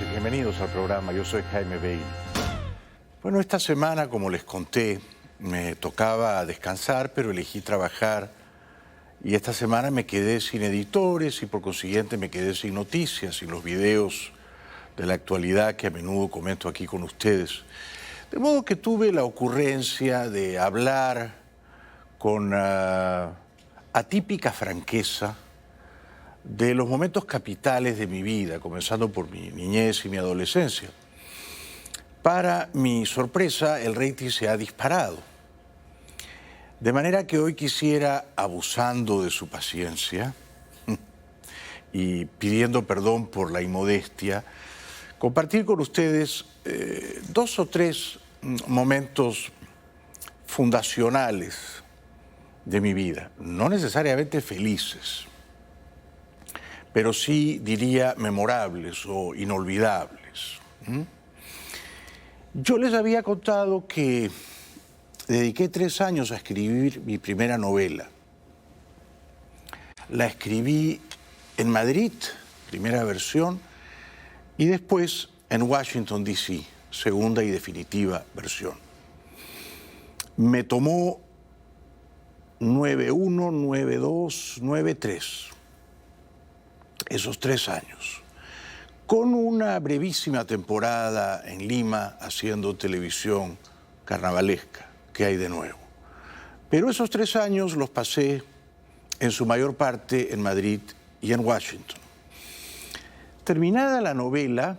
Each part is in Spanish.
noches, bienvenidos al programa. Yo soy Jaime Bailey. Bueno, esta semana, como les conté, me tocaba descansar, pero elegí trabajar. Y esta semana me quedé sin editores y por consiguiente me quedé sin noticias, sin los videos de la actualidad que a menudo comento aquí con ustedes. De modo que tuve la ocurrencia de hablar con atípica franqueza de los momentos capitales de mi vida, comenzando por mi niñez y mi adolescencia. Para mi sorpresa, el rating se ha disparado. De manera que hoy quisiera, abusando de su paciencia y pidiendo perdón por la inmodestia, compartir con ustedes dos o tres momentos fundacionales de mi vida, no necesariamente felices, pero sí, diría, memorables o inolvidables. Yo les había contado que dediqué 3 años a escribir mi primera novela. La escribí en Madrid, primera versión, y después en Washington, D.C., segunda y definitiva versión. Me tomó 91, 92, 93, esos 3 años, con una brevísima temporada en Lima haciendo televisión carnavalesca, que hay de nuevo. Pero esos 3 años los pasé en su mayor parte en Madrid y en Washington. Terminada la novela,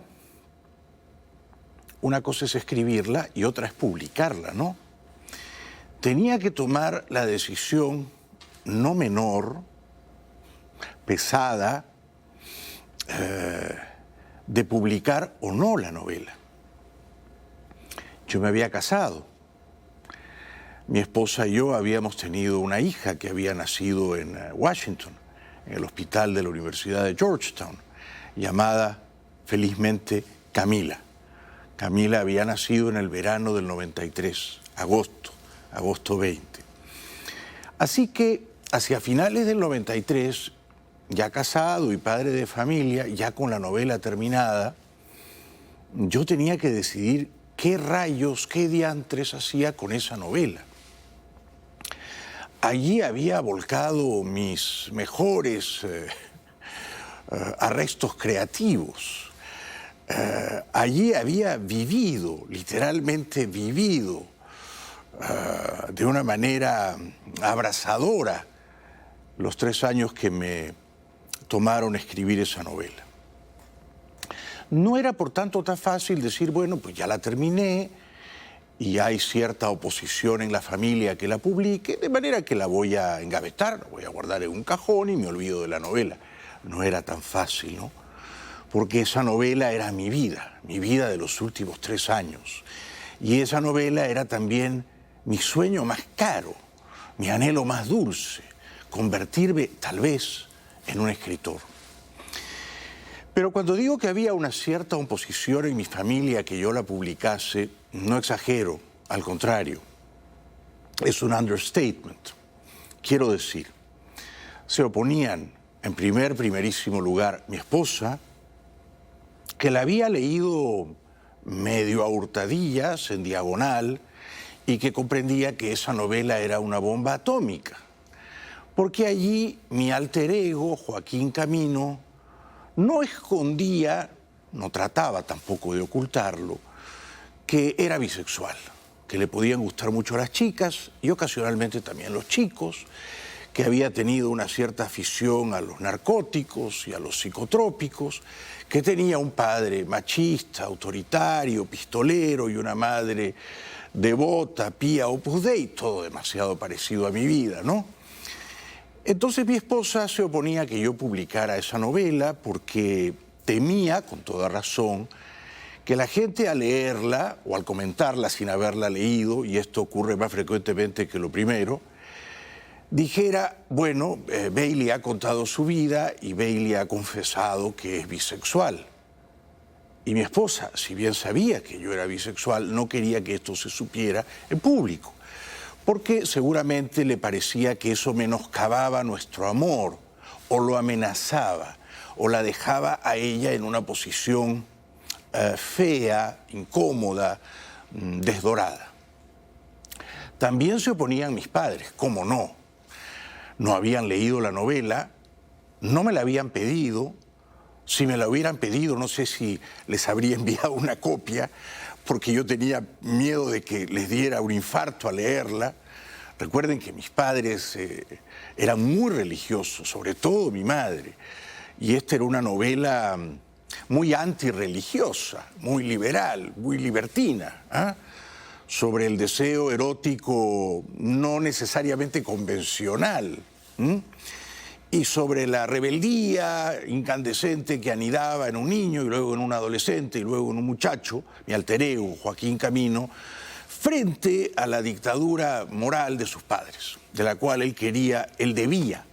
una cosa es escribirla y otra es publicarla, ¿no? Tenía que tomar la decisión no menor, pesada, de publicar o no la novela. Yo me había casado. Mi esposa y yo habíamos tenido una hija que había nacido en Washington, en el hospital de la Universidad de Georgetown, llamada felizmente Camila. Camila había nacido en el verano del 93, agosto 20. Así que hacia finales del 93, ya casado y padre de familia, ya con la novela terminada, yo tenía que decidir qué rayos, qué diantres hacía con esa novela. Allí había volcado mis mejores arrestos creativos. Allí había vivido, literalmente vivido, de una manera abrasadora los 3 años que me tomaron escribir esa novela. No era por tanto tan fácil decir, bueno, pues ya la terminé y hay cierta oposición en la familia que la publique, de manera que la voy a engavetar, la voy a guardar en un cajón y me olvido de la novela. No era tan fácil, ¿no? Porque esa novela era mi vida de los últimos 3 años. Y esa novela era también mi sueño más caro, mi anhelo más dulce, convertirme tal vez en un escritor. Pero cuando digo que había una cierta oposición en mi familia que yo la publicase, no exagero, al contrario, es un understatement. Quiero decir, se oponían en primerísimo lugar mi esposa, que la había leído medio a hurtadillas, en diagonal, y que comprendía que esa novela era una bomba atómica. Porque allí mi alter ego, Joaquín Camino, no escondía, no trataba tampoco de ocultarlo, que era bisexual, que le podían gustar mucho las chicas y ocasionalmente también los chicos, que había tenido una cierta afición a los narcóticos y a los psicotrópicos, que tenía un padre machista, autoritario, pistolero y una madre devota, pía, Opus Dei, todo demasiado parecido a mi vida, ¿no? Entonces mi esposa se oponía a que yo publicara esa novela porque temía, con toda razón, que la gente al leerla o al comentarla sin haberla leído, y esto ocurre más frecuentemente que lo primero, dijera, bueno, Bailey ha contado su vida y Bailey ha confesado que es bisexual. Y mi esposa, si bien sabía que yo era bisexual, no quería que esto se supiera en público, porque seguramente le parecía que eso menoscababa nuestro amor, o lo amenazaba, o la dejaba a ella en una posición fea, incómoda, desdorada. También se oponían mis padres, ¿cómo no? No habían leído la novela, no me la habían pedido. Si me la hubieran pedido, no sé si les habría enviado una copia, porque yo tenía miedo de que les diera un infarto a leerla. Recuerden que mis padres eran muy religiosos, sobre todo mi madre, y esta era una novela muy antirreligiosa, muy liberal, muy libertina, ¿eh? Sobre el deseo erótico no necesariamente convencional, y sobre la rebeldía incandescente que anidaba en un niño y luego en un adolescente y luego en un muchacho, mi alter ego, Joaquín Camino, frente a la dictadura moral de sus padres, de la cual él debía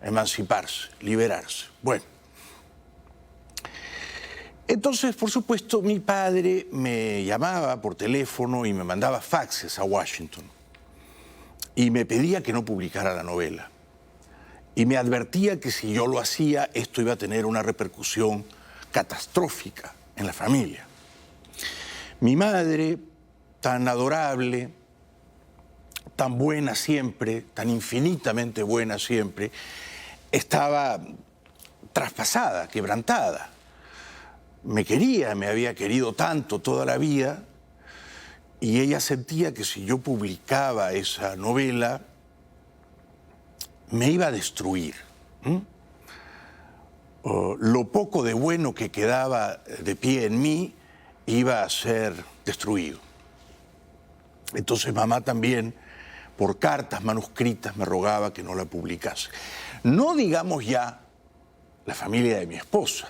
emanciparse, liberarse. Bueno, entonces, por supuesto, mi padre me llamaba por teléfono y me mandaba faxes a Washington y me pedía que no publicara la novela. Y me advertía que si yo lo hacía, esto iba a tener una repercusión catastrófica en la familia. Mi madre, tan adorable, tan buena siempre, tan infinitamente buena siempre, estaba traspasada, quebrantada. Me quería, me había querido tanto toda la vida, y ella sentía que si yo publicaba esa novela, me iba a destruir. Lo poco de bueno que quedaba de pie en mí iba a ser destruido. Entonces mamá también, por cartas manuscritas, me rogaba que no la publicase. No digamos ya la familia de mi esposa,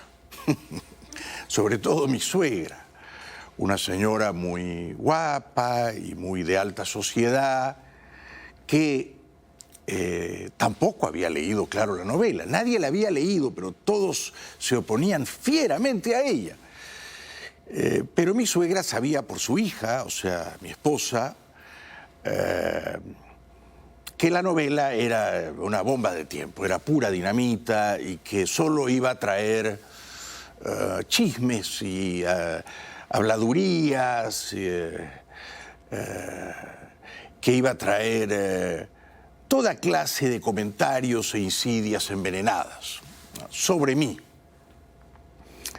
sobre todo mi suegra, una señora muy guapa y muy de alta sociedad, que tampoco había leído, claro, la novela. Nadie la había leído, pero todos se oponían fieramente a ella. Pero mi suegra sabía por su hija, o sea, mi esposa, que la novela era una bomba de tiempo, era pura dinamita y que solo iba a traer chismes y habladurías, que iba a traer toda clase de comentarios e insidias envenenadas sobre mí,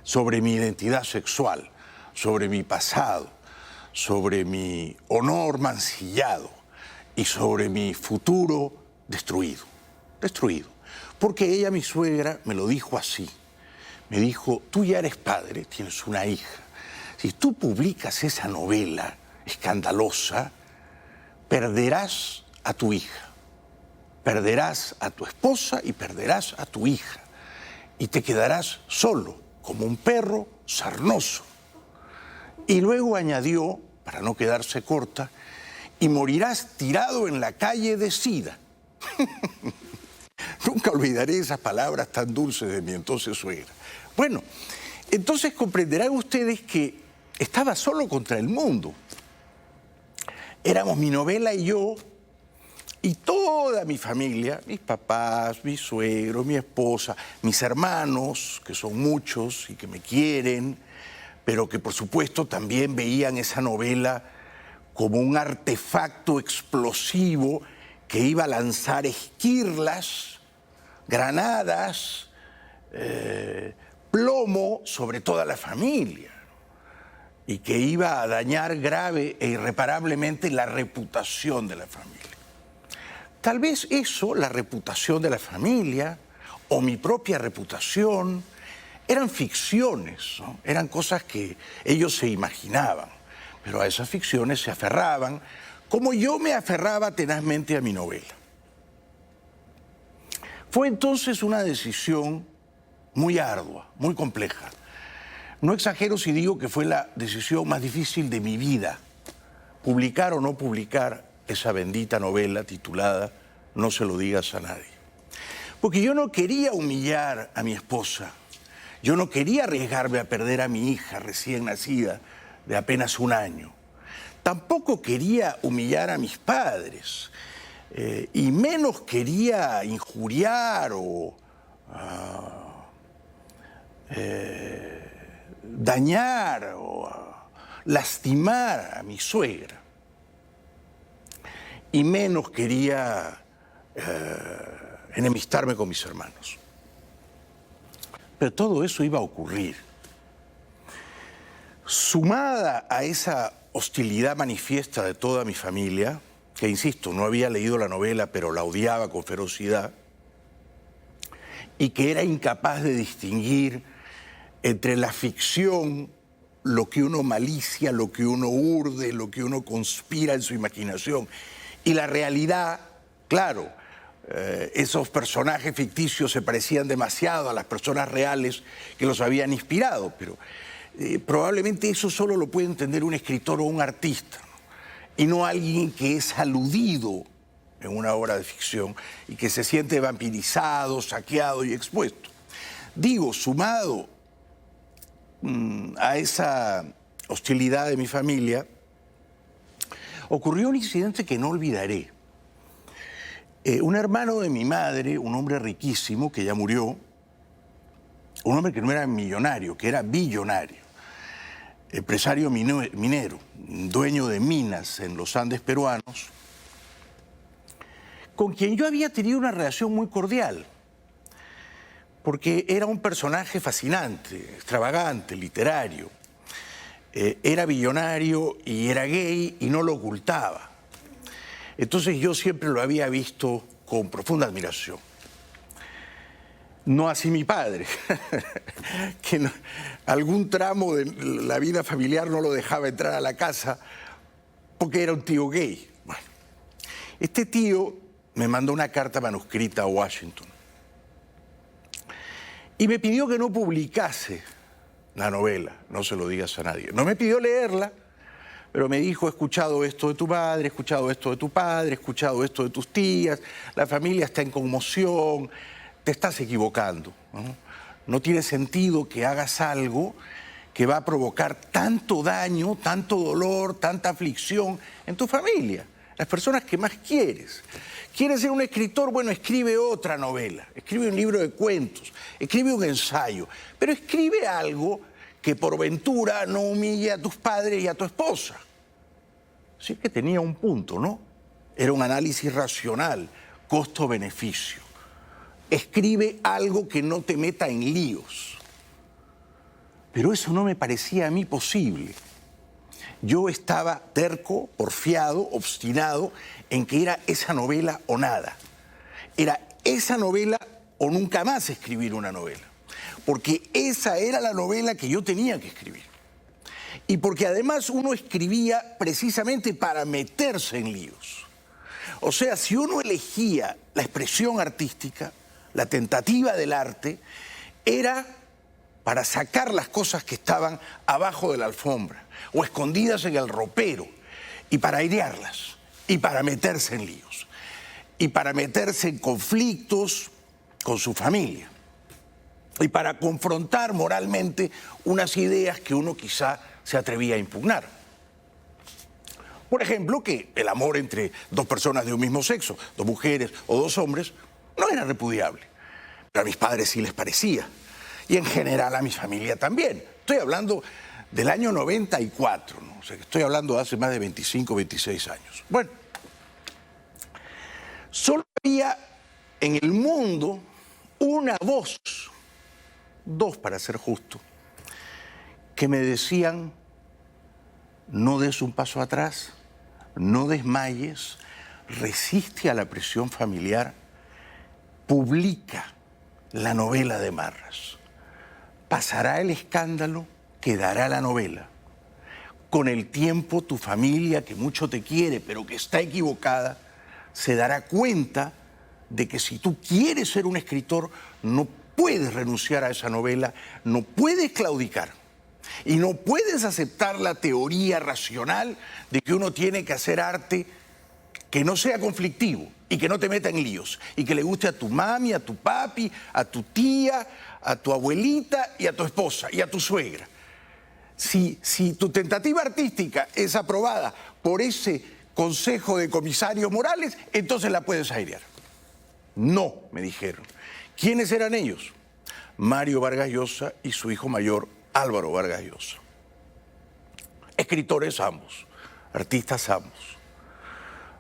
sobre mi identidad sexual, sobre mi pasado, sobre mi honor mancillado y sobre mi futuro destruido. Porque ella, mi suegra, me lo dijo así. Me dijo, tú ya eres padre, tienes una hija. Si tú publicas esa novela escandalosa, perderás a tu hija. Perderás a tu esposa y perderás a tu hija. Y te quedarás solo, como un perro sarnoso. Y luego añadió, para no quedarse corta, y morirás tirado en la calle de sida. Nunca olvidaré esas palabras tan dulces de mi entonces suegra. Bueno, entonces comprenderán ustedes que estaba solo contra el mundo. Éramos mi novela y yo, y toda mi familia, mis papás, mi suegro, mi esposa, mis hermanos, que son muchos y que me quieren, pero que por supuesto también veían esa novela como un artefacto explosivo que iba a lanzar esquirlas, granadas, plomo sobre toda la familia, y que iba a dañar grave e irreparablemente la reputación de la familia. Tal vez eso, la reputación de la familia o mi propia reputación, eran ficciones, ¿no? Eran cosas que ellos se imaginaban, pero a esas ficciones se aferraban, como yo me aferraba tenazmente a mi novela. Fue entonces una decisión muy ardua, muy compleja. No exagero si digo que fue la decisión más difícil de mi vida, publicar o no publicar esa bendita novela titulada No se lo digas a nadie. Porque yo no quería humillar a mi esposa, yo no quería arriesgarme a perder a mi hija recién nacida de apenas 1 año. Tampoco quería humillar a mis padres, y menos quería injuriar o dañar o lastimar a mi suegra. Y menos quería enemistarme con mis hermanos. Pero todo eso iba a ocurrir. Sumada a esa hostilidad manifiesta de toda mi familia, que insisto, no había leído la novela, pero la odiaba con ferocidad, y que era incapaz de distinguir entre la ficción, lo que uno malicia, lo que uno urde, lo que uno conspira en su imaginación, y la realidad. Claro, esos personajes ficticios se parecían demasiado a las personas reales que los habían inspirado, pero probablemente eso solo lo puede entender un escritor o un artista, ¿no? Y no alguien que es aludido en una obra de ficción y que se siente vampirizado, saqueado y expuesto. Digo, sumado a esa hostilidad de mi familia, ocurrió un incidente que no olvidaré. Un hermano de mi madre, un hombre riquísimo que ya murió, un hombre que no era millonario, que era billonario, empresario minero, dueño de minas en los Andes peruanos, con quien yo había tenido una relación muy cordial, porque era un personaje fascinante, extravagante, literario. Era billonario y era gay y no lo ocultaba. Entonces yo siempre lo había visto con profunda admiración. No así mi padre, que no, algún tramo de la vida familiar no lo dejaba entrar a la casa porque era un tío gay. Bueno, este tío me mandó una carta manuscrita a Washington y me pidió que no publicase la novela, no se lo digas a nadie. No me pidió leerla, pero me dijo: he escuchado esto de tu madre, he escuchado esto de tu padre, he escuchado esto de tus tías, la familia está en conmoción, te estás equivocando, ¿no? No tiene sentido que hagas algo que va a provocar tanto daño, tanto dolor, tanta aflicción en tu familia, las personas que más quieres. ¿Quieres ser un escritor? Bueno, escribe otra novela, escribe un libro de cuentos, escribe un ensayo, pero escribe algo que por ventura no humille a tus padres y a tu esposa. Sí que tenía un punto, ¿no? Era un análisis racional, costo-beneficio. Escribe algo que no te meta en líos. Pero eso no me parecía a mí posible. Yo estaba terco, porfiado, obstinado en que era esa novela o nada. Era esa novela o nunca más escribir una novela. Porque esa era la novela que yo tenía que escribir. Y porque además uno escribía precisamente para meterse en líos. O sea, si uno elegía la expresión artística, la tentativa del arte, era para sacar las cosas que estaban abajo de la alfombra o escondidas en el ropero, y para airearlas, y para meterse en líos, y para meterse en conflictos con su familia, y para confrontar moralmente unas ideas que uno quizá se atrevía a impugnar. Por ejemplo, que el amor entre dos personas de un mismo sexo, dos mujeres o dos hombres, no era repudiable. Pero a mis padres sí les parecía. Y en general a mi familia también. Estoy hablando del año 94, ¿no? O sea, que estoy hablando de hace más de 25, 26 años. Bueno, solo había en el mundo una voz, dos para ser justo, que me decían: no des un paso atrás, no desmayes, resiste a la presión familiar, publica la novela de Marras. Pasará el escándalo, quedará la novela. Con el tiempo tu familia, que mucho te quiere, pero que está equivocada, se dará cuenta de que si tú quieres ser un escritor, no puedes renunciar a esa novela, no puedes claudicar. Y no puedes aceptar la teoría racional de que uno tiene que hacer arte que no sea conflictivo y que no te meta en líos y que le guste a tu mami, a tu papi, a tu tía, a tu abuelita y a tu esposa y a tu suegra. Si tu tentativa artística es aprobada por ese consejo de comisarios morales, entonces la puedes airear. No, me dijeron. ¿Quiénes eran ellos? Mario Vargas Llosa y su hijo mayor, Álvaro Vargas Llosa. Escritores ambos, artistas ambos.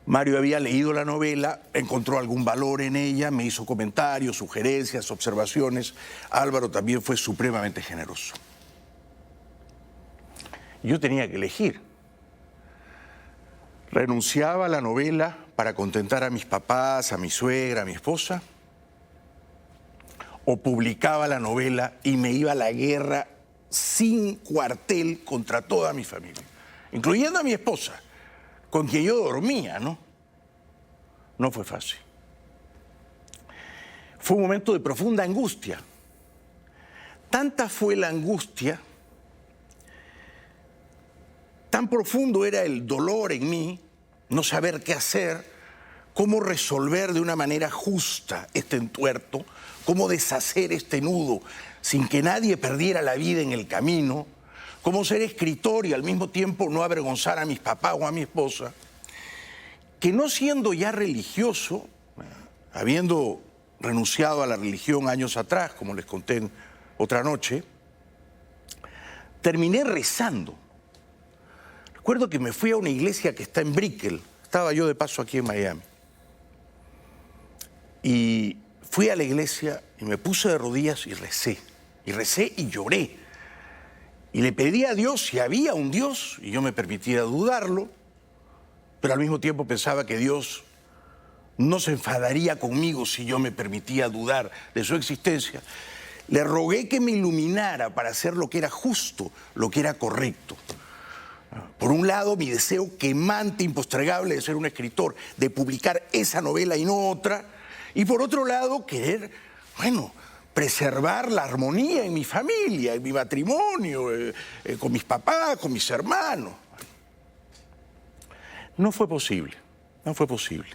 Mario había leído la novela, encontró algún valor en ella, me hizo comentarios, sugerencias, observaciones. Álvaro también fue supremamente generoso. Yo tenía que elegir. Renunciaba a la novela para contentar a mis papás, a mi suegra, a mi esposa, o publicaba la novela y me iba a la guerra sin cuartel contra toda mi familia, incluyendo a mi esposa, con quien yo dormía, ¿no? No fue fácil. Fue un momento de profunda angustia. Tanta fue la angustia, tan profundo era el dolor en mí, no saber qué hacer, cómo resolver de una manera justa este entuerto, cómo deshacer este nudo sin que nadie perdiera la vida en el camino, cómo ser escritor y al mismo tiempo no avergonzar a mis papás o a mi esposa, que no siendo ya religioso, habiendo renunciado a la religión años atrás, como les conté otra noche, terminé rezando. Recuerdo que me fui a una iglesia que está en Brickell, estaba yo de paso aquí en Miami, y fui a la iglesia y me puse de rodillas y recé y lloré. Y le pedí a Dios si había un Dios, y yo me permitía dudarlo, pero al mismo tiempo pensaba que Dios no se enfadaría conmigo si yo me permitía dudar de su existencia. Le rogué que me iluminara para hacer lo que era justo, lo que era correcto. Por un lado, mi deseo quemante, impostregable de ser un escritor, de publicar esa novela y no otra, y por otro lado, querer, preservar la armonía en mi familia, en mi matrimonio, con mis papás, con mis hermanos. No fue posible, no fue posible.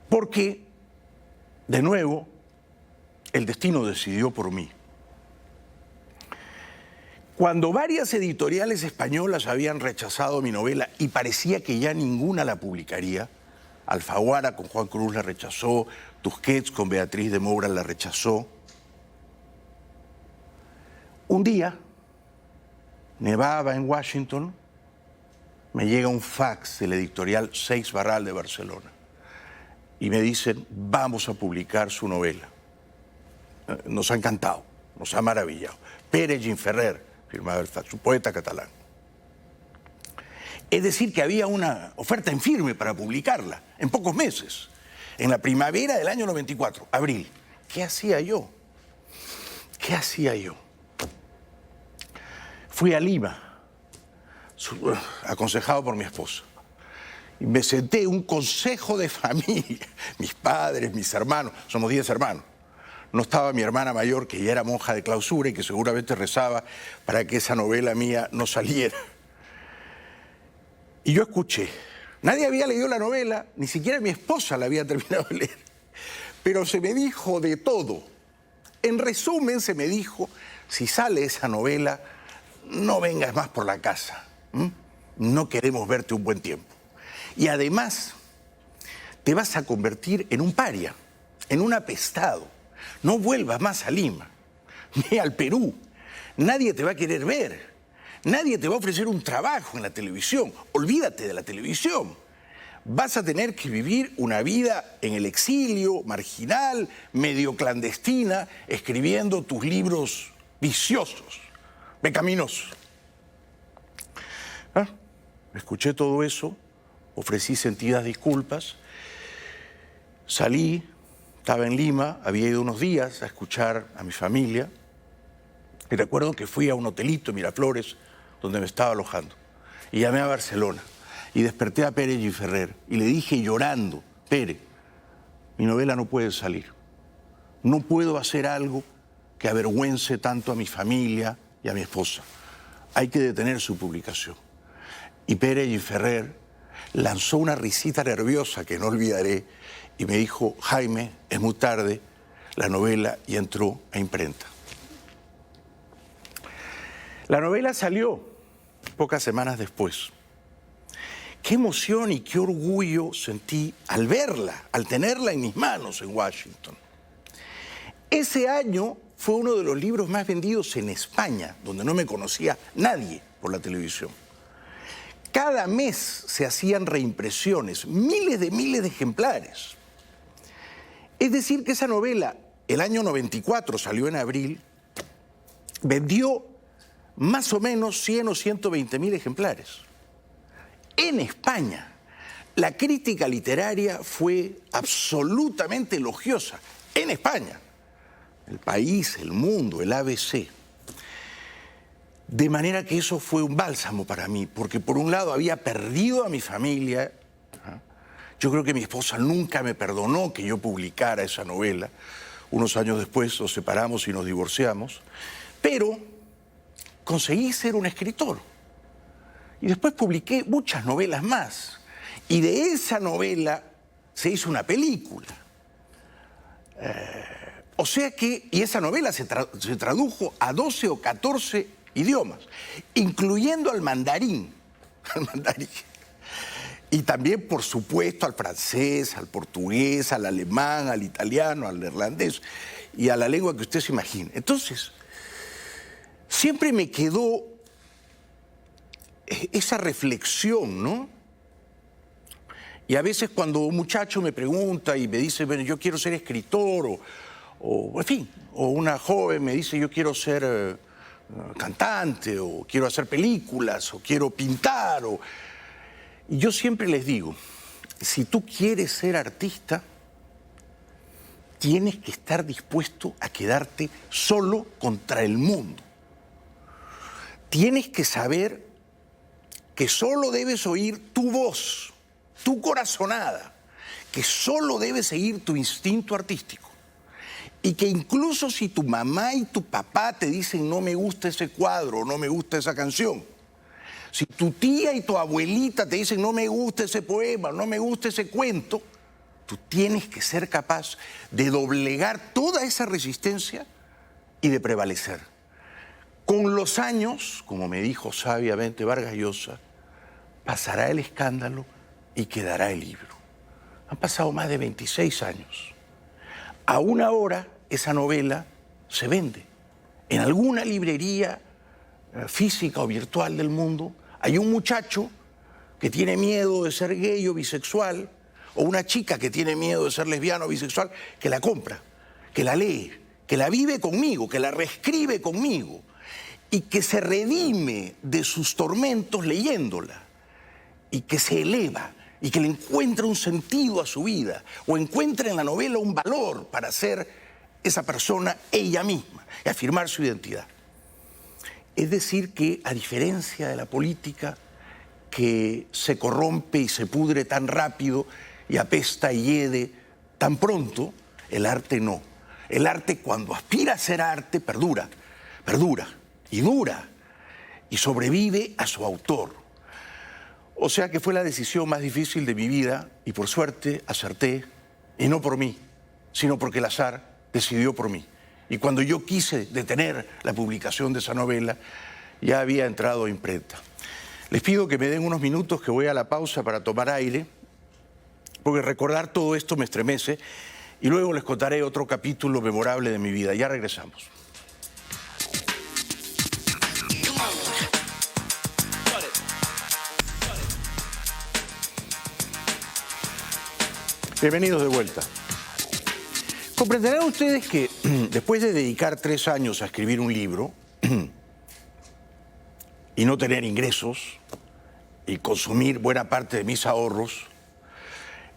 Porque, de nuevo, el destino decidió por mí. Cuando varias editoriales españolas habían rechazado mi novela y parecía que ya ninguna la publicaría, Alfaguara con Juan Cruz la rechazó, Tusquets con Beatriz de Moura la rechazó. Un día, nevaba en Washington, me llega un fax de la editorial Seix Barral de Barcelona y me dicen, vamos a publicar su novela. Nos ha encantado, nos ha maravillado. Pere Gimferrer firmaba el fax, un poeta catalán. Es decir, que había una oferta en firme para publicarla en pocos meses, en la primavera del año 94, abril. ¿Qué hacía yo? ¿Qué hacía yo? Fui a Lima, aconsejado por mi esposa, y me senté en un consejo de familia, mis padres, mis hermanos, somos 10 hermanos. No estaba mi hermana mayor, que ya era monja de clausura y que seguramente rezaba para que esa novela mía no saliera. Y yo escuché. Nadie había leído la novela, ni siquiera mi esposa la había terminado de leer. Pero se me dijo de todo. En resumen, se me dijo, si sale esa novela, no vengas más por la casa. No queremos verte un buen tiempo. Y además, te vas a convertir en un paria, en un apestado. No vuelvas más a Lima, ni al Perú. Nadie te va a querer ver. Nadie te va a ofrecer un trabajo en la televisión. Olvídate de la televisión. Vas a tener que vivir una vida en el exilio, marginal, medio clandestina, escribiendo tus libros viciosos, pecaminosos. Escuché todo eso, ofrecí sentidas disculpas, salí. Estaba en Lima, había ido unos días a escuchar a mi familia y recuerdo que fui a un hotelito en Miraflores donde me estaba alojando y llamé a Barcelona y desperté a Pere Gimferrer y le dije llorando, Pere, mi novela no puede salir, no puedo hacer algo que avergüence tanto a mi familia y a mi esposa, hay que detener su publicación. Y Pere Gimferrer lanzó una risita nerviosa que no olvidaré y me dijo, Jaime, es muy tarde, la novela ya entró a imprenta. La novela salió pocas semanas después. Qué emoción y qué orgullo sentí al verla, al tenerla en mis manos en Washington. Ese año fue uno de los libros más vendidos en España, donde no me conocía nadie por la televisión. Cada mes se hacían reimpresiones, miles de ejemplares. Es decir, que esa novela, el año 94, salió en abril, vendió más o menos 100 o 120.000 ejemplares. En España, la crítica literaria fue absolutamente elogiosa. En España, El País, El Mundo, el ABC. De manera que eso fue un bálsamo para mí, porque por un lado había perdido a mi familia. Yo creo que mi esposa nunca me perdonó que yo publicara esa novela. Unos años después nos separamos y nos divorciamos. Pero conseguí ser un escritor. Y después publiqué muchas novelas más. Y de esa novela se hizo una película. O sea que, y esa novela se tradujo a 12 o 14 idiomas, incluyendo al mandarín. Y también, por supuesto, al francés, al portugués, al alemán, al italiano, al neerlandés y a la lengua que usted se imagine. Entonces, siempre me quedó esa reflexión, ¿no? Y a veces cuando un muchacho me pregunta y me dice, bueno, yo quiero ser escritor, o en fin, o una joven me dice, yo quiero ser cantante, o quiero hacer películas, o quiero pintar, y yo siempre les digo, si tú quieres ser artista, tienes que estar dispuesto a quedarte solo contra el mundo. Tienes que saber que solo debes oír tu voz, tu corazonada, que solo debes seguir tu instinto artístico. Y que incluso si tu mamá y tu papá te dicen no me gusta ese cuadro, no me gusta esa canción, si tu tía y tu abuelita te dicen no me gusta ese poema, no me gusta ese cuento, tú tienes que ser capaz de doblegar toda esa resistencia y de prevalecer. Con los años, como me dijo sabiamente Vargas Llosa, pasará el escándalo y quedará el libro. Han pasado más de 26 años. Aún ahora esa novela se vende. En alguna librería física o virtual del mundo hay un muchacho que tiene miedo de ser gay o bisexual, o una chica que tiene miedo de ser lesbiana o bisexual, que la compra, que la lee, que la vive conmigo, que la reescribe conmigo y que se redime de sus tormentos leyéndola y que se eleva y que le encuentra un sentido a su vida o encuentra en la novela un valor para ser esa persona ella misma y afirmar su identidad. Es decir que, a diferencia de la política, que se corrompe y se pudre tan rápido y apesta y hiede tan pronto, el arte no. El arte, cuando aspira a ser arte, perdura y dura y sobrevive a su autor. O sea que fue la decisión más difícil de mi vida y por suerte acerté, y no por mí, sino porque el azar decidió por mí. Y cuando yo quise detener la publicación de esa novela, ya había entrado a imprenta. Les pido que me den unos minutos, que voy a la pausa para tomar aire, porque recordar todo esto me estremece, y luego les contaré otro capítulo memorable de mi vida. Ya regresamos. Bienvenidos de vuelta. Comprenderán ustedes que después de dedicar 3 años a escribir un libro y no tener ingresos y consumir buena parte de mis ahorros,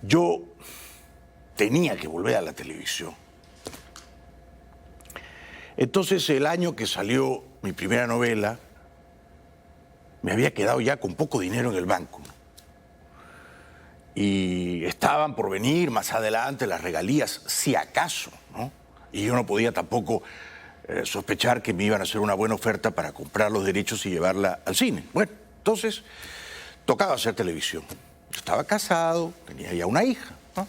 yo tenía que volver a la televisión. Entonces, el año que salió mi primera novela, me había quedado ya con poco dinero en el banco. Y estaban por venir más adelante las regalías, si acaso, ¿no? Y yo no podía tampoco sospechar que me iban a hacer una buena oferta para comprar los derechos y llevarla al cine. Bueno, entonces tocaba hacer televisión. Yo estaba casado, tenía ya una hija, ¿no?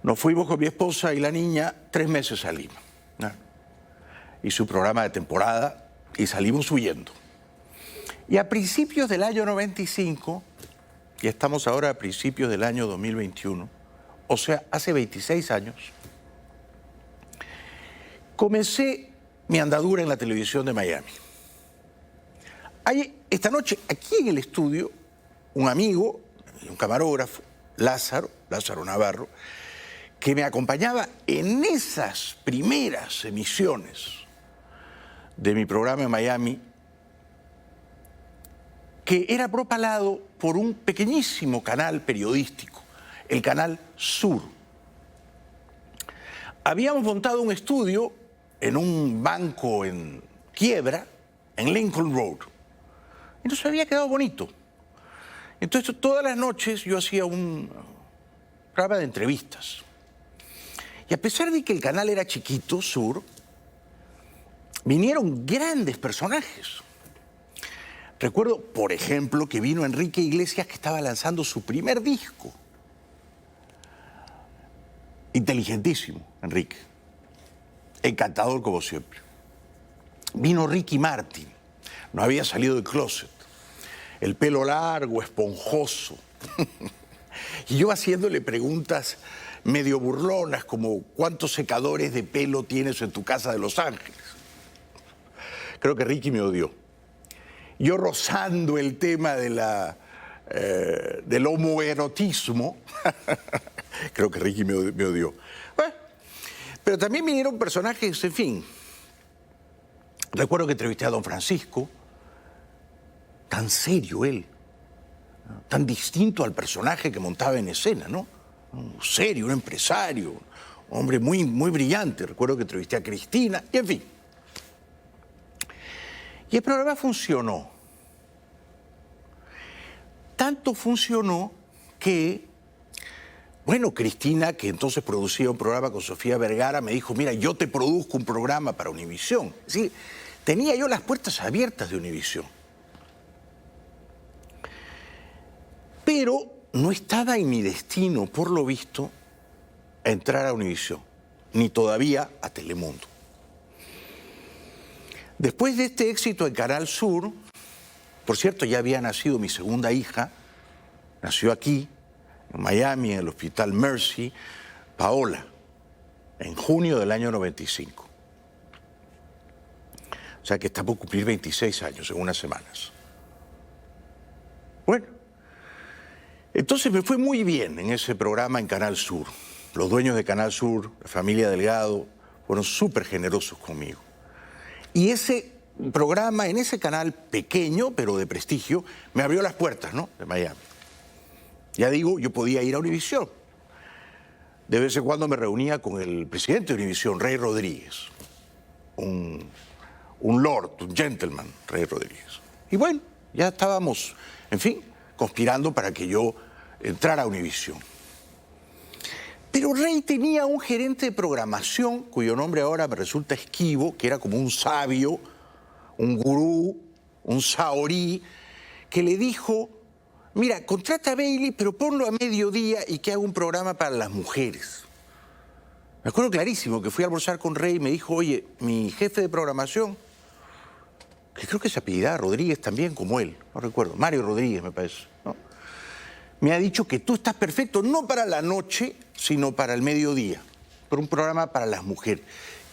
Nos fuimos con mi esposa y la niña 3 meses a Lima, ¿no? Hice un programa de temporada y salimos huyendo. Y a principios del año 95... y estamos ahora a principios del año 2021, o sea, hace 26 años, comencé mi andadura en la televisión de Miami. Esta noche, aquí en el estudio, un amigo, un camarógrafo, Lázaro Navarro, que me acompañaba en esas primeras emisiones de mi programa en Miami, que era propalado por un pequeñísimo canal periodístico, el Canal Sur. Habíamos montado un estudio en un banco en quiebra, en Lincoln Road. Entonces había quedado bonito. Entonces todas las noches yo hacía un programa de entrevistas. Y a pesar de que el canal era chiquito, Sur, vinieron grandes personajes. Recuerdo, por ejemplo, que vino Enrique Iglesias, que estaba lanzando su primer disco. Inteligentísimo, Enrique. Encantador como siempre. Vino Ricky Martin, no había salido del closet. El pelo largo, esponjoso. Y yo haciéndole preguntas medio burlonas, como ¿cuántos secadores de pelo tienes en tu casa de Los Ángeles? Creo que Ricky me odió. Yo rozando el tema de del homoerotismo, creo que Ricky me odió. Bueno, pero también vinieron personajes, en fin. Recuerdo que entrevisté a don Francisco, tan serio él, ¿no? Tan distinto al personaje que montaba en escena, ¿no? Un serio, un empresario, un hombre muy, muy brillante. Recuerdo que entrevisté a Cristina, y en fin. Y el programa funcionó. Tanto funcionó que, bueno, Cristina, que entonces producía un programa con Sofía Vergara, me dijo, mira, yo te produzco un programa para Univisión. Es decir, tenía yo las puertas abiertas de Univisión. Pero no estaba en mi destino, por lo visto, entrar a Univisión, ni todavía a Telemundo. Después de este éxito en Canal Sur, por cierto, ya había nacido mi segunda hija, nació aquí, en Miami, en el Hospital Mercy, Paola, en junio del año 95. O sea que está por cumplir 26 años en unas semanas. Bueno, entonces me fue muy bien en ese programa en Canal Sur. Los dueños de Canal Sur, la familia Delgado, fueron súper generosos conmigo. Y ese programa, en ese canal pequeño, pero de prestigio, me abrió las puertas, ¿no?, de Miami. Ya digo, yo podía ir a Univisión. De vez en cuando me reunía con el presidente de Univisión, Rey Rodríguez. Un lord, un gentleman, Rey Rodríguez. Y bueno, ya estábamos, en fin, conspirando para que yo entrara a Univisión. Pero Rey tenía un gerente de programación, cuyo nombre ahora me resulta esquivo, que era como un sabio, un gurú, un saorí, que le dijo, mira, contrata a Bailey, pero ponlo a mediodía y que haga un programa para las mujeres. Me acuerdo clarísimo que fui a almorzar con Rey y me dijo, oye, mi jefe de programación, que creo que se apellidaba Rodríguez también, como él, no recuerdo, Mario Rodríguez me parece, ¿no?, me ha dicho que tú estás perfecto, no para la noche, sino para el mediodía, para un programa para las mujeres.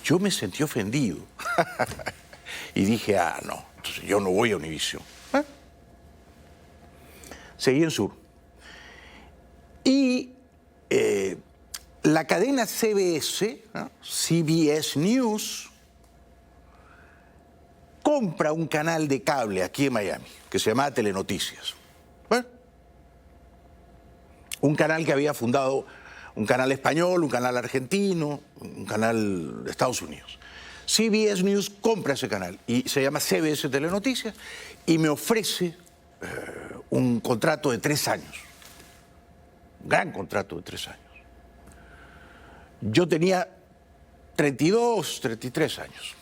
Yo me sentí ofendido y dije, no, entonces yo no voy a Univisión. Seguí en Sur. Y la cadena CBS, ¿no?, CBS News, compra un canal de cable aquí en Miami, que se llamaba Telenoticias. Bueno, un canal que había fundado, un canal español, un canal argentino, un canal de Estados Unidos. CBS News compra ese canal y se llama CBS Telenoticias y me ofrece un contrato de 3 años. Un gran contrato de 3 años. Yo tenía 32, 33 años.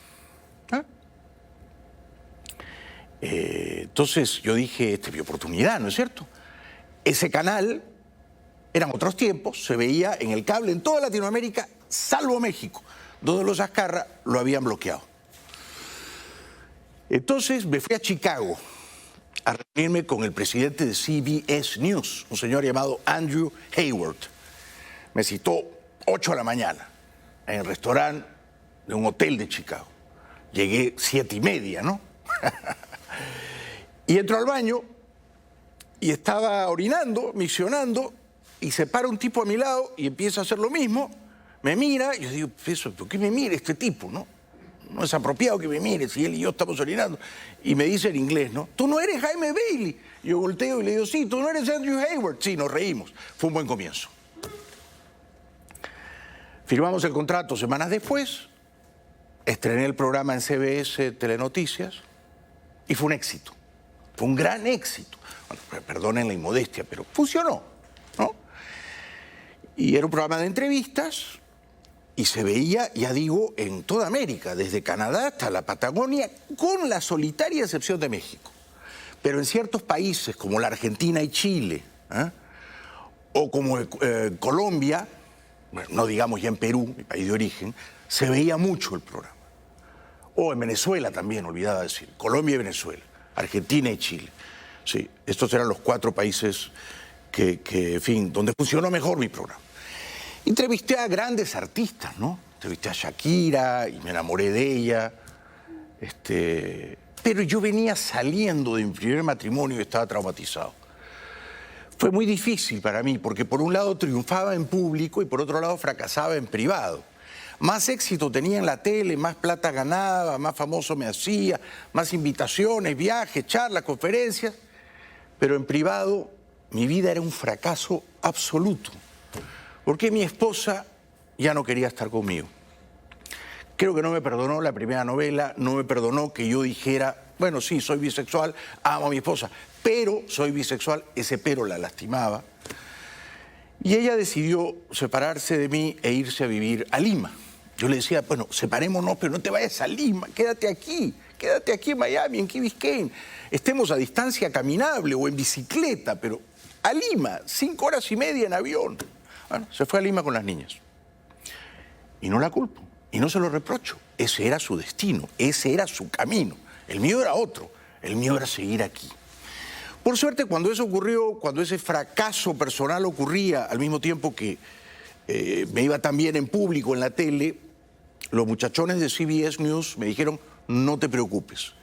Entonces yo dije, esta es mi oportunidad, ¿no es cierto? Ese canal, eran otros tiempos, se veía en el cable en toda Latinoamérica, salvo México, donde los Azcarra lo habían bloqueado. Entonces me fui a Chicago a reunirme con el presidente de CBS News, un señor llamado Andrew Hayward. Me citó 8 de la mañana en el restaurante de un hotel de Chicago. Llegué 7:30, ¿no? Y entro al baño y estaba orinando, miccionando, y se para un tipo a mi lado y empieza a hacer lo mismo, me mira, y yo digo, ¿por qué me mira este tipo, no? No es apropiado que me mire si él y yo estamos orinando. Y me dice en inglés, ¿no? Tú no eres Jaime Bailey. Yo volteo y le digo, sí, tú no eres Andrew Hayward. Sí, nos reímos. Fue un buen comienzo. Firmamos el contrato semanas después, estrené el programa en CBS Telenoticias y fue un éxito. Fue un gran éxito. Bueno, perdonen la inmodestia, pero funcionó, ¿no? Y era un programa de entrevistas y se veía, ya digo, en toda América, desde Canadá hasta la Patagonia, con la solitaria excepción de México. Pero en ciertos países como la Argentina y Chile, o como Colombia, bueno, no digamos ya en Perú, mi país de origen, se veía mucho el programa. O en Venezuela también, olvidaba decir, Colombia y Venezuela, Argentina y Chile. Sí, estos eran los 4 países en fin, donde funcionó mejor mi programa. Entrevisté a grandes artistas, ¿no? Entrevisté a Shakira y me enamoré de ella. Pero yo venía saliendo de mi primer matrimonio y estaba traumatizado. Fue muy difícil para mí, porque por un lado triunfaba en público y por otro lado fracasaba en privado. Más éxito tenía en la tele, más plata ganaba, más famoso me hacía, más invitaciones, viajes, charlas, conferencias. Pero en privado mi vida era un fracaso absoluto, porque mi esposa ya no quería estar conmigo. Creo que no me perdonó la primera novela, no me perdonó que yo dijera, bueno, sí, soy bisexual, amo a mi esposa, pero soy bisexual, ese pero la lastimaba. Y ella decidió separarse de mí e irse a vivir a Lima. Yo le decía, bueno, separémonos, pero no te vayas a Lima, quédate aquí en Miami, en Key Biscayne. Estemos a distancia caminable o en bicicleta, pero a Lima, 5 horas y media en avión. Bueno, se fue a Lima con las niñas. Y no la culpo, y no se lo reprocho. Ese era su destino, ese era su camino. El mío era otro, el mío era seguir aquí. Por suerte, cuando eso ocurrió, cuando ese fracaso personal ocurría, al mismo tiempo que me iba tan bien en público, en la tele, los muchachones de CBS News me dijeron, no te preocupes.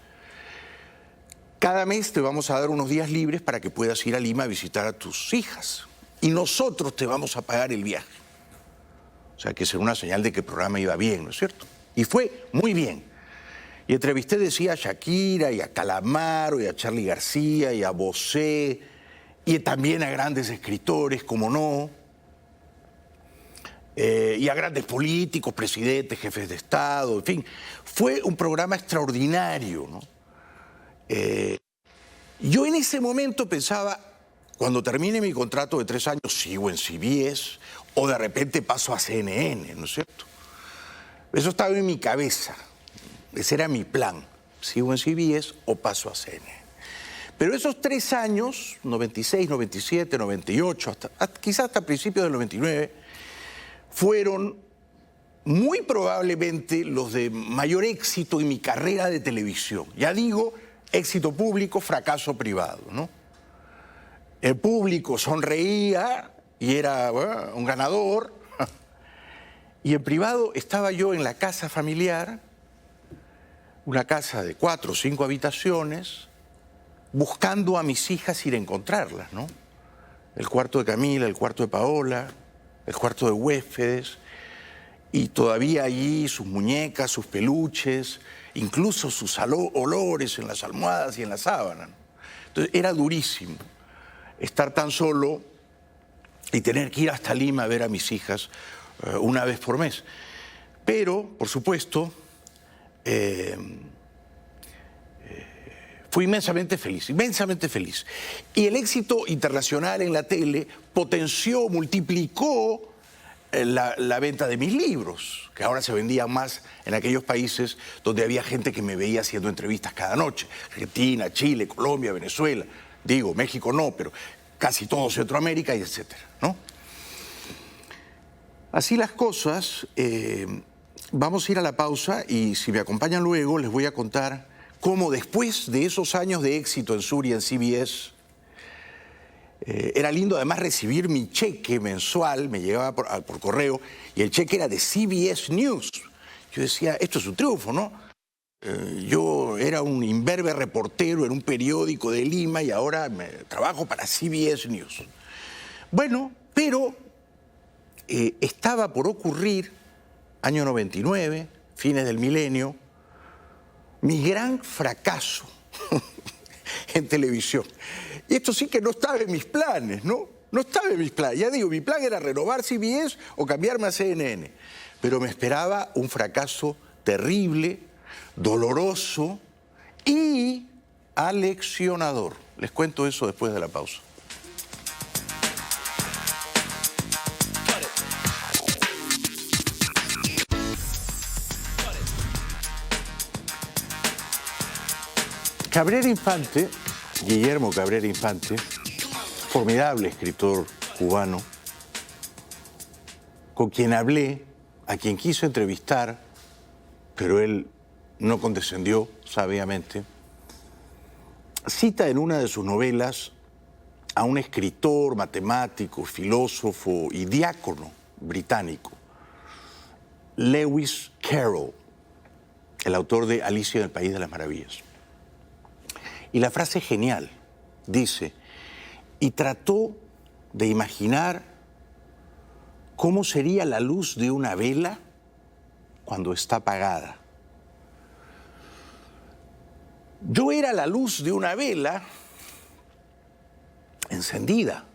Cada mes te vamos a dar unos días libres para que puedas ir a Lima a visitar a tus hijas. Y nosotros te vamos a pagar el viaje. O sea, que esa era una señal de que el programa iba bien, ¿no es cierto? Y fue muy bien. Y entrevisté, decía, a Shakira, y a Calamaro, y a Charly García, y a Bosé, y también a grandes escritores, como no, y a grandes políticos, presidentes, jefes de Estado, en fin. Fue un programa extraordinario, ¿no? Yo en ese momento pensaba, cuando termine mi contrato de 3 años, sigo en CBS, o de repente paso a CNN, ¿no es cierto? Eso estaba en mi cabeza, ese era mi plan, sigo en CBS o paso a CNN. Pero esos 3 años, 96, 97, 98, quizás hasta principios del 99, fueron muy probablemente los de mayor éxito en mi carrera de televisión. Ya digo, éxito público, fracaso privado, ¿no? El público sonreía y era un ganador. Y en privado estaba yo en la casa familiar, una casa de 4 o 5 habitaciones, buscando a mis hijas ir a encontrarlas, ¿no? El cuarto de Camila, el cuarto de Paola, el cuarto de huéspedes, y todavía allí sus muñecas, sus peluches, incluso sus olores en las almohadas y en la sábana. Entonces era durísimo estar tan solo y tener que ir hasta Lima a ver a mis hijas una vez por mes. Pero, por supuesto, fui inmensamente feliz, inmensamente feliz. Y el éxito internacional en la tele potenció, multiplicó la venta de mis libros, que ahora se vendían más en aquellos países donde había gente que me veía haciendo entrevistas cada noche. Argentina, Chile, Colombia, Venezuela. Digo, México no, pero casi todo Centroamérica y etcétera, ¿no? Así las cosas, vamos a ir a la pausa y si me acompañan luego les voy a contar cómo después de esos años de éxito en Sur y en CBS, era lindo además recibir mi cheque mensual, me llegaba por correo, y el cheque era de CBS News. Yo decía, esto es un triunfo, ¿no? Yo era un imberbe reportero en un periódico de Lima y ahora trabajo para CBS News. Bueno, pero estaba por ocurrir, año 99, fines del milenio, mi gran fracaso en televisión. Y esto sí que no estaba en mis planes, ¿no? No estaba en mis planes. Ya digo, mi plan era renovar CBS o cambiarme a CNN. Pero me esperaba un fracaso terrible, doloroso y aleccionador. Les cuento eso después de la pausa. Cabrera Infante, Guillermo Cabrera Infante, formidable escritor cubano, con quien hablé, a quien quise entrevistar, pero él no condescendió sabiamente, cita en una de sus novelas a un escritor, matemático, filósofo y diácono británico, Lewis Carroll, el autor de Alicia en el País de las Maravillas. Y la frase es genial, dice, y trató de imaginar cómo sería la luz de una vela cuando está apagada. Yo era la luz de una vela encendida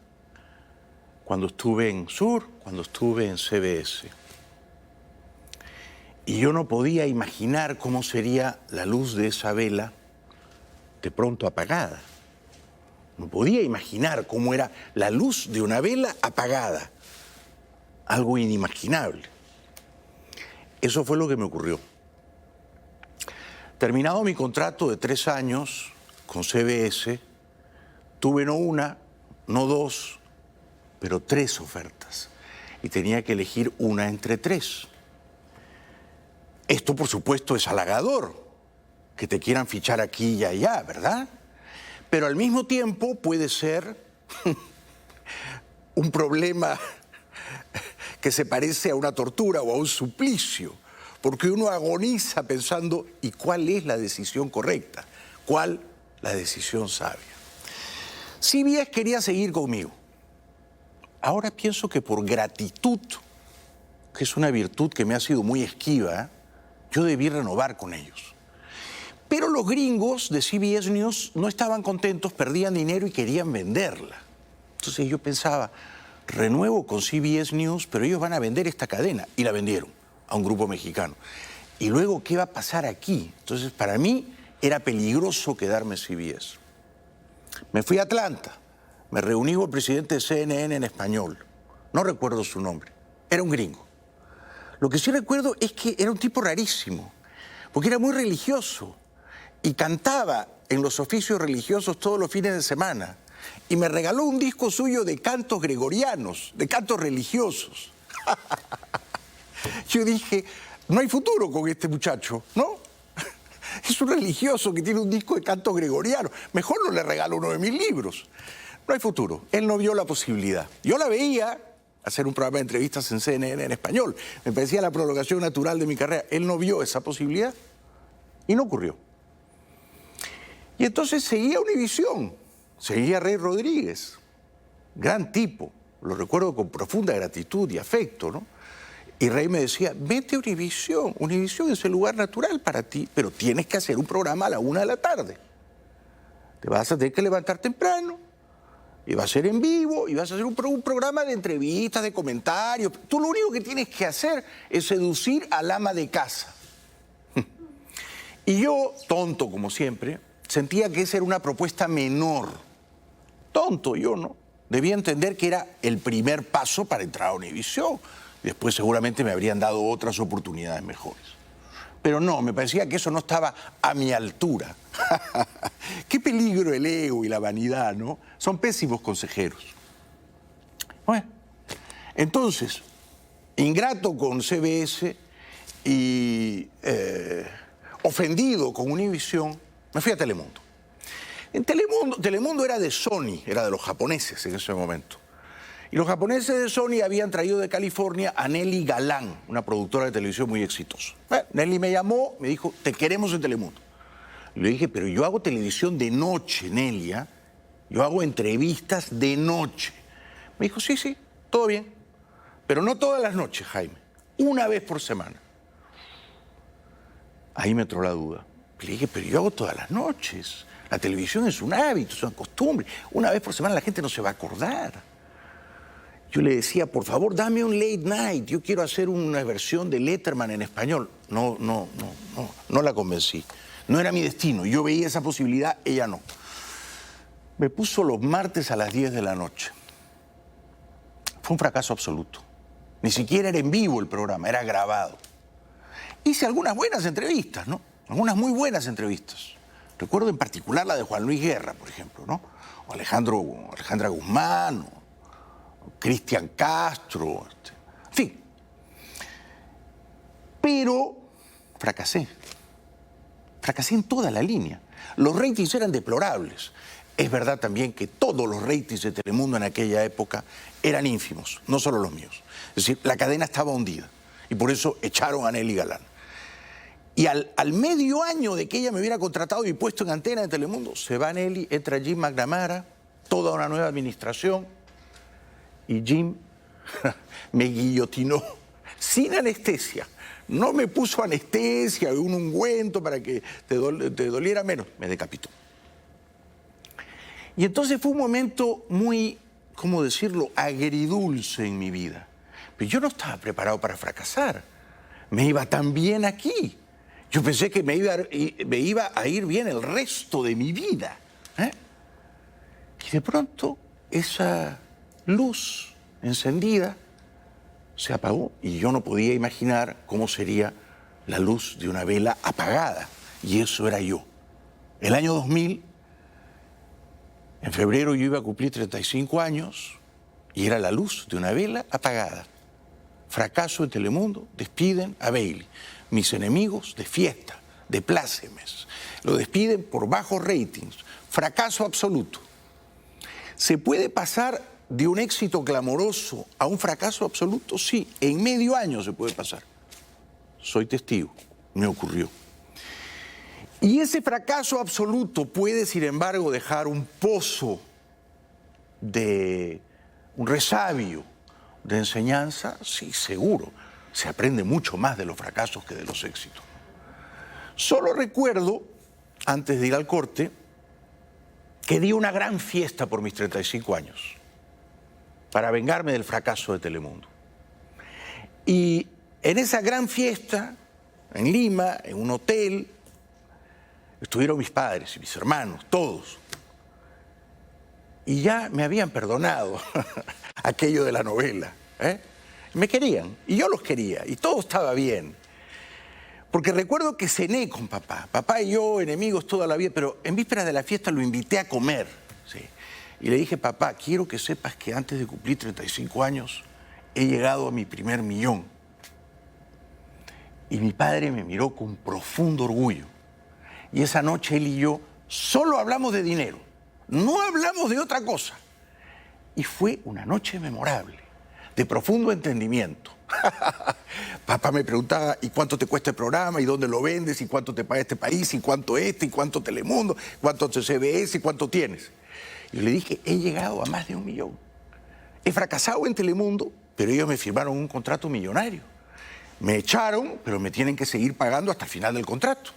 cuando estuve en Sur, cuando estuve en CBS. Y yo no podía imaginar cómo sería la luz de esa vela de pronto apagada. No podía imaginar cómo era la luz de una vela apagada. Algo inimaginable. Eso fue lo que me ocurrió. Terminado mi contrato de 3 años con CBS, tuve no una, no 2, pero 3 ofertas. Y tenía que elegir una entre 3. Esto, por supuesto, es halagador, que te quieran fichar aquí y allá, ¿verdad? Pero al mismo tiempo puede ser un problema que se parece a una tortura o a un suplicio, porque uno agoniza pensando, ¿y cuál es la decisión correcta? ¿Cuál la decisión sabia? CBS quería seguir conmigo. Ahora pienso que por gratitud, que es una virtud que me ha sido muy esquiva, yo debí renovar con ellos. Pero los gringos de CBS News no estaban contentos, perdían dinero y querían venderla. Entonces yo pensaba, renuevo con CBS News, pero ellos van a vender esta cadena. Y la vendieron a un grupo mexicano. Y luego, ¿qué va a pasar aquí? Entonces, para mí era peligroso quedarme en CBS. Me fui a Atlanta, me reuní con el presidente de CNN en español. No recuerdo su nombre, era un gringo. Lo que sí recuerdo es que era un tipo rarísimo, porque era muy religioso. Y cantaba en los oficios religiosos todos los fines de semana. Y me regaló un disco suyo de cantos gregorianos, de cantos religiosos. Yo dije, no hay futuro con este muchacho, ¿no? Es un religioso que tiene un disco de cantos gregorianos. Mejor no le regalo uno de mis libros. No hay futuro. Él no vio la posibilidad. Yo la veía hacer un programa de entrevistas en CNN en español. Me parecía la prolongación natural de mi carrera. Él no vio esa posibilidad y no ocurrió. Y entonces seguía Univisión, seguía Rey Rodríguez, gran tipo, lo recuerdo con profunda gratitud y afecto, ¿no? Y Rey me decía, vete a Univisión, Univisión es el lugar natural para ti, pero tienes que hacer un programa a la 1 de la tarde. Te vas a tener que levantar temprano, y va a ser en vivo, y vas a hacer un programa de entrevistas, de comentarios. Tú lo único que tienes que hacer es seducir al ama de casa. Y yo, tonto como siempre, sentía que esa era una propuesta menor. Tonto yo, ¿no? Debía entender que era el primer paso para entrar a Univisión. Después seguramente me habrían dado otras oportunidades mejores. Pero no, me parecía que eso no estaba a mi altura. Qué peligro el ego y la vanidad, ¿no? Son pésimos consejeros. Bueno, entonces, ingrato con CBS y ofendido con Univisión, me fui a Telemundo. En Telemundo era de Sony, era de los japoneses en ese momento. Y los japoneses de Sony habían traído de California a Nelly Galán, una productora de televisión muy exitosa. Bueno, Nelly me llamó, me dijo, te queremos en Telemundo. Le dije, pero yo hago televisión de noche, Nelia. Yo hago entrevistas de noche. Me dijo, sí, sí, todo bien. Pero no todas las noches, Jaime. Una vez por semana. Ahí me entró la duda. Le dije, pero yo hago todas las noches. La televisión es un hábito, es una costumbre. Una vez por semana la gente no se va a acordar. Yo le decía, por favor, dame un late night. Yo quiero hacer una versión de Letterman en español. No la convencí. No era mi destino. Yo veía esa posibilidad, ella no. Me puso los martes a las 10 de la noche. Fue un fracaso absoluto. Ni siquiera era en vivo el programa, era grabado. Hice algunas buenas entrevistas, ¿no? Algunas muy buenas entrevistas. Recuerdo en particular la de Juan Luis Guerra, por ejemplo, ¿no? O Alejandra Guzmán, o Cristian Castro, en fin. Pero fracasé. Fracasé en toda la línea. Los ratings eran deplorables. Es verdad también que todos los ratings de Telemundo en aquella época eran ínfimos, no solo los míos. Es decir, la cadena estaba hundida y por eso echaron a Nelly Galán. Y al medio año de que ella me hubiera contratado y puesto en antena de Telemundo, se va Nelly, entra Jim McNamara, toda una nueva administración, y Jim me guillotinó sin anestesia. No me puso anestesia, un ungüento para que te doliera menos, me decapitó. Y entonces fue un momento muy, ¿cómo decirlo?, agridulce en mi vida. Pero yo no estaba preparado para fracasar. Me iba tan bien aquí. Yo pensé que me iba a ir bien el resto de mi vida. Y de pronto esa luz encendida se apagó y yo no podía imaginar cómo sería la luz de una vela apagada. Y eso era yo. El año 2000, en febrero yo iba a cumplir 35 años y era la luz de una vela apagada. Fracaso en Telemundo, despiden a Bailey. Mis enemigos de fiesta, de plácemes. Lo despiden por bajos ratings. Fracaso absoluto. ¿Se puede pasar de un éxito clamoroso a un fracaso absoluto? Sí, en medio año se puede pasar. Soy testigo, me ocurrió. Y ese fracaso absoluto puede, sin embargo, dejar un pozo de un resabio de enseñanza. Sí, seguro. Se aprende mucho más de los fracasos que de los éxitos. Solo recuerdo, antes de ir al corte, que di una gran fiesta por mis 35 años para vengarme del fracaso de Telemundo. Y en esa gran fiesta, en Lima, en un hotel, estuvieron mis padres y mis hermanos, todos. Y ya me habían perdonado aquello de la novela. Me querían, y yo los quería, y todo estaba bien. Porque recuerdo que cené con papá. Papá y yo, enemigos toda la vida, pero en vísperas de la fiesta lo invité a comer. ¿Sí? Y le dije, papá, quiero que sepas que antes de cumplir 35 años he llegado a mi primer millón. Y mi padre me miró con profundo orgullo. Y esa noche él y yo solo hablamos de dinero, no hablamos de otra cosa. Y fue una noche memorable, de profundo entendimiento. Papá me preguntaba, ¿y cuánto te cuesta el programa? ¿Y dónde lo vendes? ¿Y cuánto te paga este país? ¿Y cuánto este? ¿Y cuánto Telemundo? ¿Cuánto CBS? ¿Y cuánto tienes? Y le dije, he llegado a más de 1 millón. He fracasado en Telemundo, pero ellos me firmaron un contrato millonario. Me echaron, pero me tienen que seguir pagando hasta el final del contrato.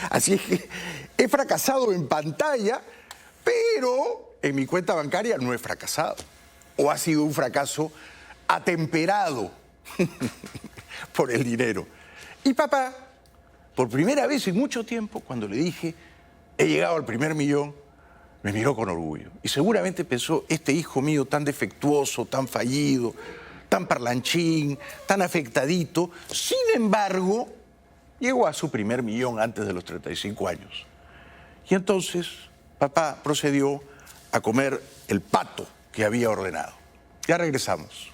Así es que he fracasado en pantalla, pero en mi cuenta bancaria no he fracasado. O ha sido un fracaso atemperado por el dinero. Y papá, por primera vez en mucho tiempo, cuando le dije, he llegado al primer millón, me miró con orgullo. Y seguramente pensó, este hijo mío tan defectuoso, tan fallido, tan parlanchín, tan afectadito, sin embargo, llegó a su primer millón antes de los 35 años. Y entonces papá procedió a comer el pato que había ordenado. Ya regresamos.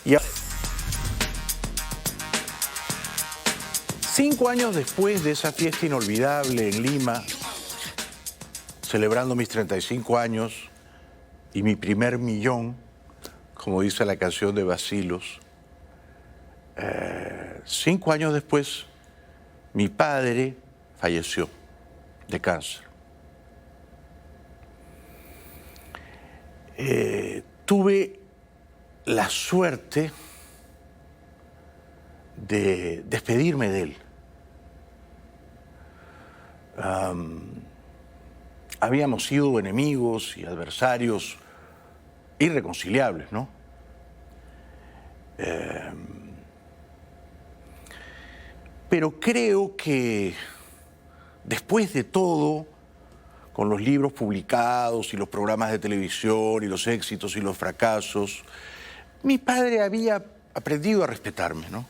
Y 5 años después de esa fiesta inolvidable en Lima, celebrando mis 35 años y mi primer millón, como dice la canción de Bacilos. 5 años después, mi padre falleció de cáncer. Tuve la suerte de despedirme de él. Habíamos sido enemigos y adversarios irreconciliables, ¿no? Pero creo que después de todo, con los libros publicados y los programas de televisión y los éxitos y los fracasos, mi padre había aprendido a respetarme, ¿no?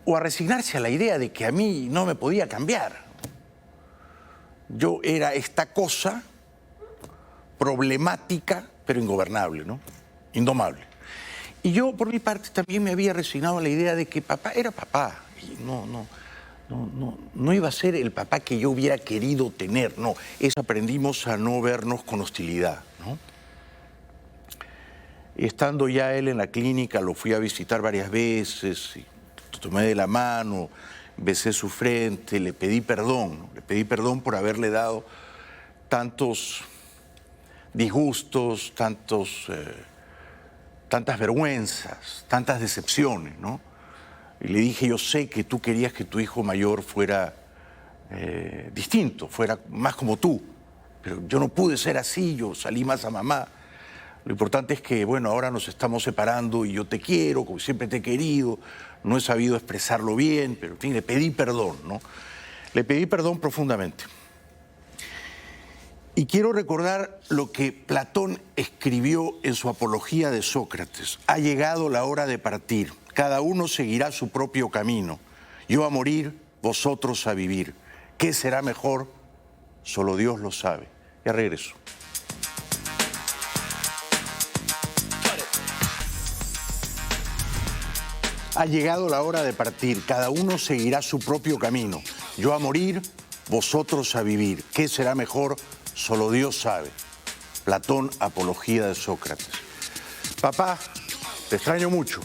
O a resignarse a la idea de que a mí no me podía cambiar. Yo era esta cosa problemática, pero ingobernable, ¿no? Indomable. Y yo, por mi parte, también me había resignado a la idea de que papá era papá. Y no iba a ser el papá que yo hubiera querido tener, no. Aprendimos a no vernos con hostilidad, ¿no? Y estando ya él en la clínica, lo fui a visitar varias veces, y lo tomé de la mano, besé su frente, le pedí perdón, ¿no? Le pedí perdón por haberle dado tantos disgustos, tantas vergüenzas, tantas decepciones, ¿no? Y le dije, yo sé que tú querías que tu hijo mayor fuera distinto, fuera más como tú, pero yo no pude ser así, yo salí más a mamá. Lo importante es que, bueno, ahora nos estamos separando y yo te quiero, como siempre te he querido, no he sabido expresarlo bien, pero en fin, le pedí perdón, ¿no? Le pedí perdón profundamente. Y quiero recordar lo que Platón escribió en su Apología de Sócrates. Ha llegado la hora de partir. Cada uno seguirá su propio camino. Yo a morir, vosotros a vivir. ¿Qué será mejor? Solo Dios lo sabe. Ya regreso. Ha llegado la hora de partir. Cada uno seguirá su propio camino. Yo a morir, vosotros a vivir. ¿Qué será mejor? Solo Dios sabe. Platón, Apología de Sócrates. Papá, te extraño mucho.